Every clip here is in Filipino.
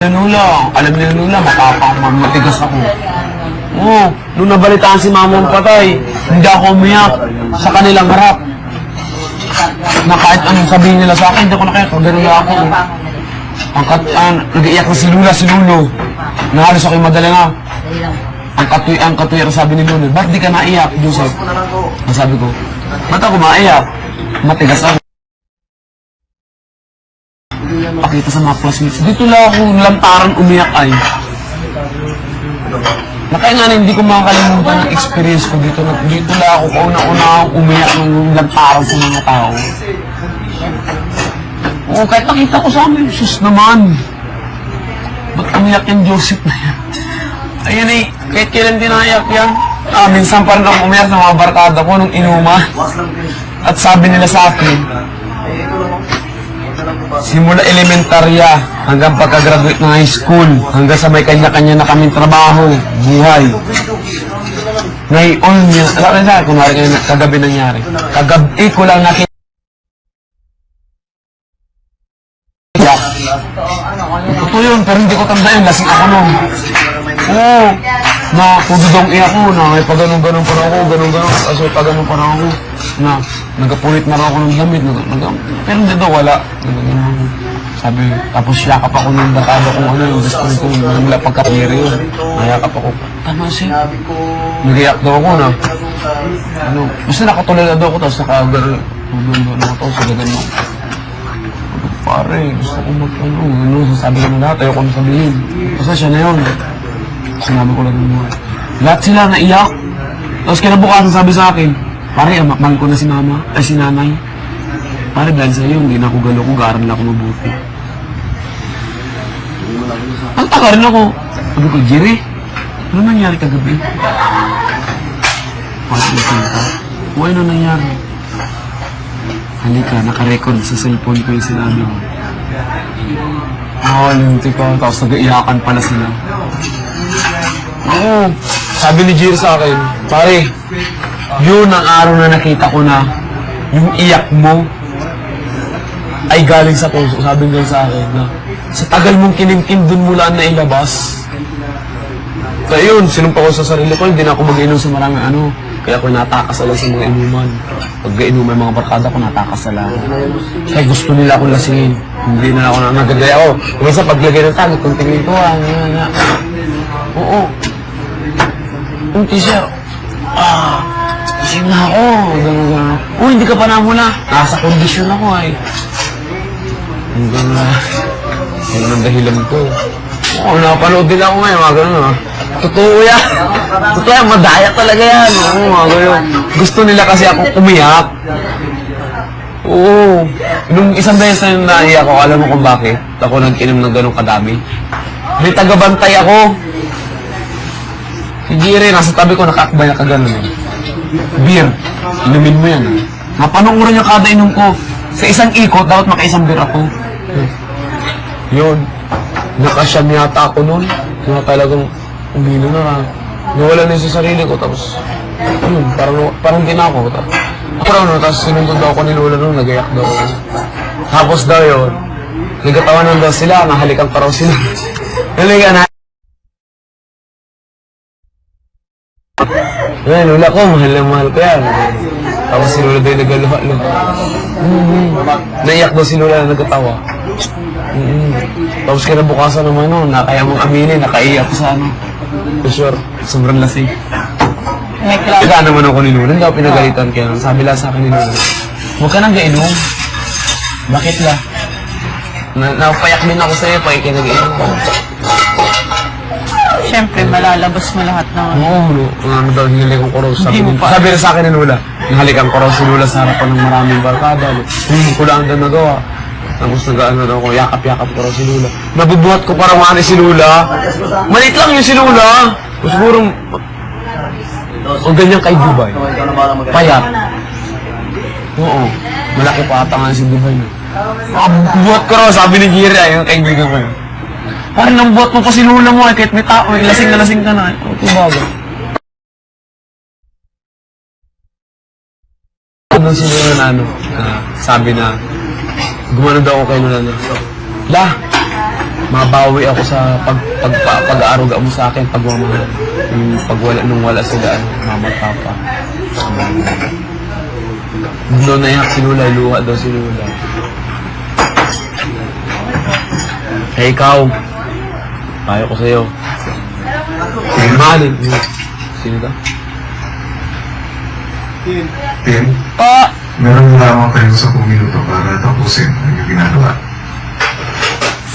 Nula, alam ni Nula, matapang matigas ako. Oo, nung nabalitaan si mama ang patay, hindi ako umiyak sa kanilang harap. Na kahit anong sabihin nila sa akin, hindi ko nakaya, gano'n na ako. Nag-iiyak na si Lulo. Nahalos ako'y madala nga. Ang katuyar sabi ni Lulo, ba't di ka naiyak, Joseph? Ang sabi ko, ba't ako maiyak? Matigas ako. Pakita sa mga classmates. Dito lang ako lantaran umiyak ay. Kaya nga hindi ko makakalimutan ang experience ko dito. Dito lang ako kauna-una umiyak ng lantaran sa mga tao. Oo, kahit nakita ko sa amin, sus naman. Ba't umiyak yung Joseph na yan? Ayun eh, kahit kailan dinayak yan. Minsan pa rin ako umiyak ng mga barkada ko nung inuma. At sabi nila sa akin, simula elementarya hanggang pagka-graduate ng high school, hanggang sa may kanya-kanya na kaming trabaho, buhay. Ngayon, alam na, kunwari kagabi nangyari. Kagabi ko lang nakita. Ito yun, pero hindi ko tanda yun, lasing ako nun. Oo, na tududong iya ko, na may pag-ganong-ganong pa ako, ganong-ganong, kasi pag-ganong pa ako, na nagapulit na ako ng damit, pero hindi daw wala. Sabi, tapos yakap ako ng barkada kung ano yung gusto ko, mula pagkapiri yun. Nayakap ako, tama siya. Nag-iyak daw ako na, basta nakatulala daw ako, tapos nakagano'n ako, sa gano'n. Pare, gusto ko sasabi ko na lahat, ayoko na sabihin. Basta siya na yun. Sinabi ko lang mo. Lahat sila naiyak. Tapos kinabukasan sabi sa akin, pare, mahal ko na si mama, ay si nanay. Pare, dahil sa'yo, hindi na ako galo ko, gaaral na ako mabuti. Ang taka rin ako. Sabi ko, Jerry, ano nangyari kagabi? Pare, ano nangyari? Halika, naka-record sa cellphone ko yung sinabi mo. Linti ko, tapos nag-iyakan pala sila. Oo, sabi ni Jerry sa akin, pare, yun ang araw na nakita ko na yung iyak mo ay galing sa puso. Sabi nga sa akin na sa tagal mong kinimkim dun mula na ilabas. Kaya yun, sinumpa ko sa sarili ko, hindi na ako mag-inom sa maraming ano. Kaya ako natakas lang sa mga inuman. Pag inuman mga barkada ko, natakas na lang. Kaya gusto nila akong lasingin. Hindi na ako nagagaya ako. Kaya sa paglagay ng tagit, kung tingin ko, Oo. Yung teacher, lasing na ako. Gano'n. Hindi ka pa namula. Nasa kondisyon ako ay. Hanggang yun ang dahilan ko. Napanood din ako ngayon, mga gano'n. Totoo yan. Totoo yan, madaya talaga yan. Mga gano'n. Gusto nila kasi ako umiyak. Oo. Nung isang beses na yung naiyak ako, alam mo kung bakit? Ako nag-inom ng gano'ng kadami. May tagabantay ako. Si Jerry, nasa tabi ko, nakakbay na kagano'n. Beer. Inumin mo yan. Napanunguran yung kada inom ko. Sa isang ikot, dapat maka-isang beer ako. Yun. Nakasyam yata ako nun. Kaya talagang umino na. Nawala na sa sarili ko. Tapos, yun, parang ginako. Tapos sinundod daw ako ni Lola nun, nagayak daw ako. Tapos daw yun, nagatawanan daw sila, nahalikan pa raw sila. Nalikan na. Ay, Lola ko, mahal na mahal ko yan. Tapos si Lola daw yung nagaluha-luha. Naiyak daw si Lola na nagatawa. Tapos kinabukasan naman nun, kaya mong aminin, nakaiyak sa ano. For sure, sobrang lasing. Kaya naman ako ni Lola, hindi ako pinagalitan kaya sabi lang sa akin ni Lola, huwag ka nang gainom. Bakit la? Napayak din ako sa'yo, pakikinag-inom ko. Siyempre, malalabas mo lahat ng Oo, ano daw, hinilikang ko raw. Sabi na sa akin ni Lola, nahalikan ko raw si Lola sa harapan ng maraming barkada. Hindi ko lang daw nagawa. Tapos nag-ano daw ako, yakap-yakap ko raw si Lola. Nabubuhat ko parang mani si Lola. Maliit lang yung si Lola. Siguro, o ganyan kay Dubai. Payat. Oo. Malaki pa ata nga si Dubai na. Buhat ko raw, sabi ni Jerry, yung kaibigan ko yun. Parang nang buhat mo pa si Lola mo, kahit may tao, lasing na lasing ka na. O, tumaga. Nung si Lola na sabi na, gumano daw ako kay Lola na, La, mabawi ako sa pag-aaruga mo sa akin pag wala sila, mama at papa. Doon naiyak si Lula, luha daw si Lula. Hey, ikaw. Payo ko sa'yo. Mahalin. Sino ka? Tim, Po. meron lamang tayong 10 minuto para tapusin ang iyong ginagawa.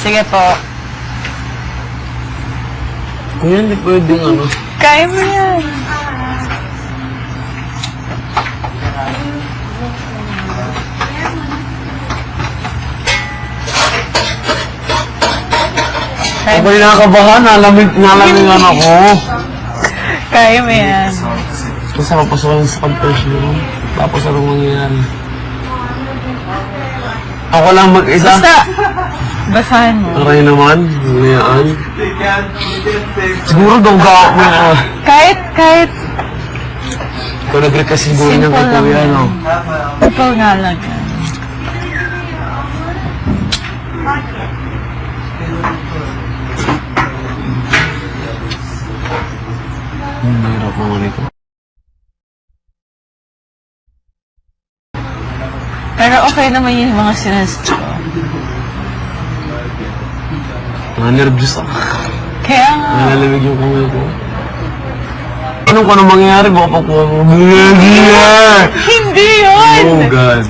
Sige po. Kuya, hindi pwedeng ano. Kaya mo yan. Ako'y nakakabahan, nalamingan ako. Kaya mo yan. Basta mapasok sa confession room. Tapos anong mangyayari? Ako lang mag-isa. Basta, basahin mo. Aray naman, ngayaan. Siguro gawgawa mo na. Kahit Ikaw nag-request siguro niya kay simple lang Kuya, yan. no? Ikaw nga lang yan. Mahirap naman ito. Pero okay naman yung mga sinast ko. Nervous ako. Kaya nga. Nalalamig yung kamay ko. Anong kung ano mangyayari? Baka pakuha mo. Mangyayari! Hindi yun! Oh, God.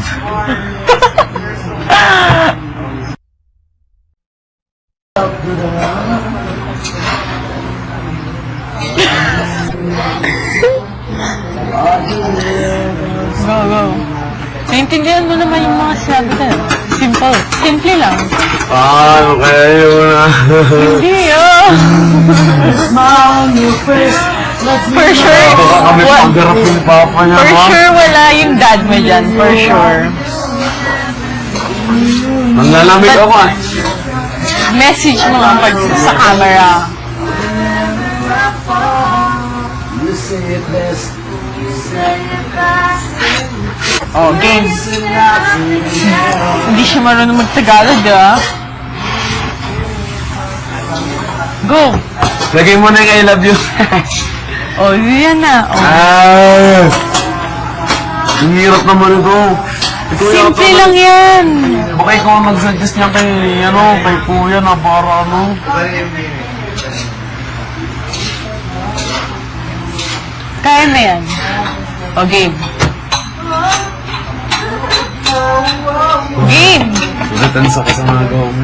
Go. Naintindihan mo naman yung mga sinabi ko. Simple. Simple lang. Okay, yun na. Hindi yun. For sure. Baka kami paggarap yung papa niya, For ma. sure wala yung dad mo dyan. For sure. Nanglalamig ako, ah. Message mo nga pag sa camera. Oh, game. Hindi siya marunong mag-Tagalog, ah. Go. Lagay mo na yung I love you. Oh, yan na. Oh. Ang hirap naman ito. Simple lang yan. Baka ikaw ang nag-suggest niya kay Kuya na para ano. Kaya na yan. O, game. Game. Natansa ka sa mga gawa mo.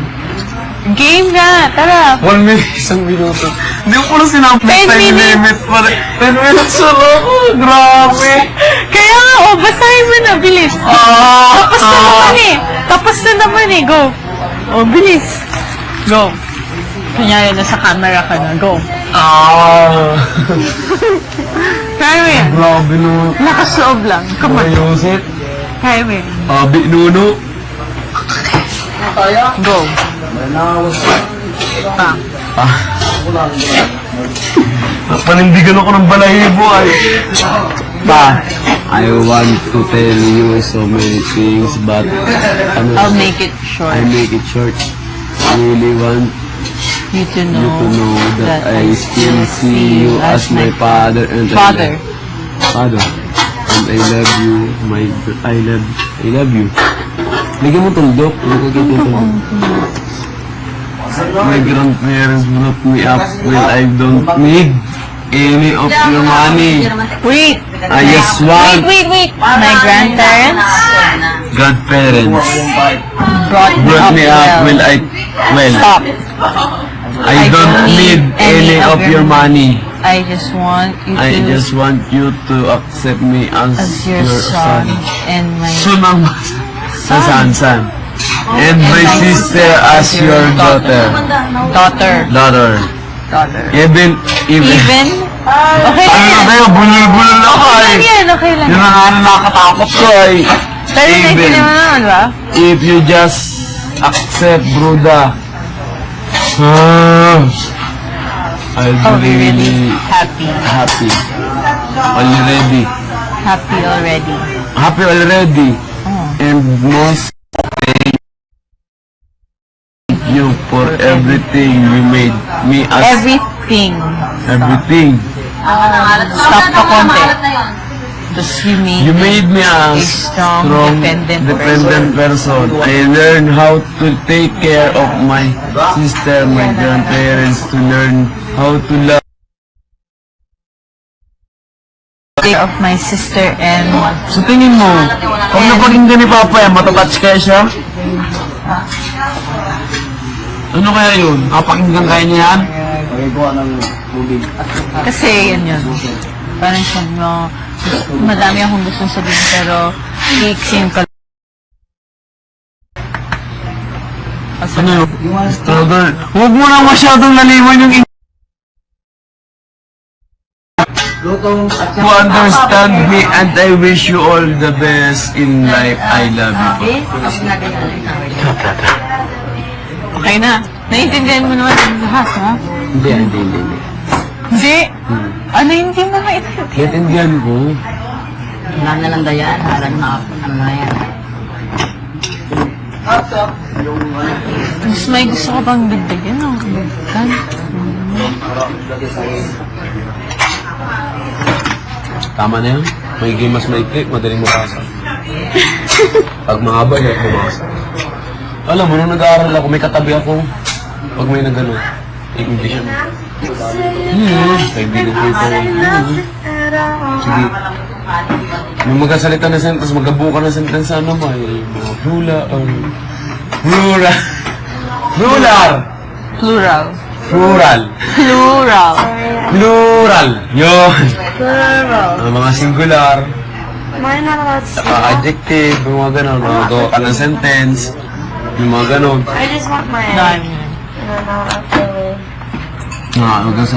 Game nga. Tara. 1 minute, 1 minuto. Hindi ko pala sinabi 10 time minutes. limit pala. 10 minutes na lang. Grabe. Kaya nga, oh, basahin mo na. Bilis. Tapos na naman eh. Tapos na naman eh. Go. Oh, bilis. Go. Kunyari, nasa camera ka na. Go. Kaya mo yan. Grabe naman. Lakas loob lang. Come on. Ayusit. Kaya mo yan. Abi nuno. Go. Panindigan ako ng balahibo ay. Pa, I want to tell you so many things but I'll make it short. I make it short. I really want You to you know, to know that I still see you as my father and father. Father. And I love you, I love you. Bigyan mo tuldok. My grandparents brought me up when I don't need any of your money. Wait. I just want Wait. My grandparents godparents brought brought me up when Stop. I don't need any of your money. I just want you I to just want you to accept me as as your son and my Son ang son. And my sister as your daughter. daughter. Even Okay ano na lang yan. kayo, bulol-bulol ako Okay ay. lang yan. Okay lang Yun yan. ang ano nakatakot ko ay. Pero naintindihan mo naman ba? If you just accept, Bruda. I'll Oh, be we're really really happy. happy. Already. Happy already. Happy already. Oh. And most thank you for everything you made me as Everything. everything. Stop pa konti. Tapos You made me a strong, strong, dependent person. I learned how to take care of my sister, my grandparents, to learn how to love. care of my sister and Sa tingin mo, pag napakinggan ni Papa yan, matatouch kaya siya? Ano kaya yun? Kapakinggan kaya niya yan? kasi yan yun. Parang siya, no, madami akong gustong sabihin pero iiksin ko. Ano yun? Struggle. Huwag mo na masyadong naliwan yung to understand me and I wish you all the best in life. I love you. Okay na. Naiintindihan mo naman ang lahat, ha? Hindi. Hindi. Ano hindi mo maintindihan? Naintindihan ko. Wala na lang dayan, halang na ano na yan. Mas may gusto ko bang dagdagan? No? Dagdagan? Tama na yun. Magiging mas maikli, madaling mabasa. Pag mahaba, yan bumasa. Alam mo, nung nag-aaral ako, may katabi ako. Pag may nagano, English yan. Kaibigan ko ito. Sige. May magkasalita na sentence, magabuo ka ng sentence sa ano, may mga plural. Plural. Plural. Yun. Ang mga singular. Saka adjective, yung mga ganon. Magawa ka ng sentence. Yung mga ganon. Dami. Huwag kang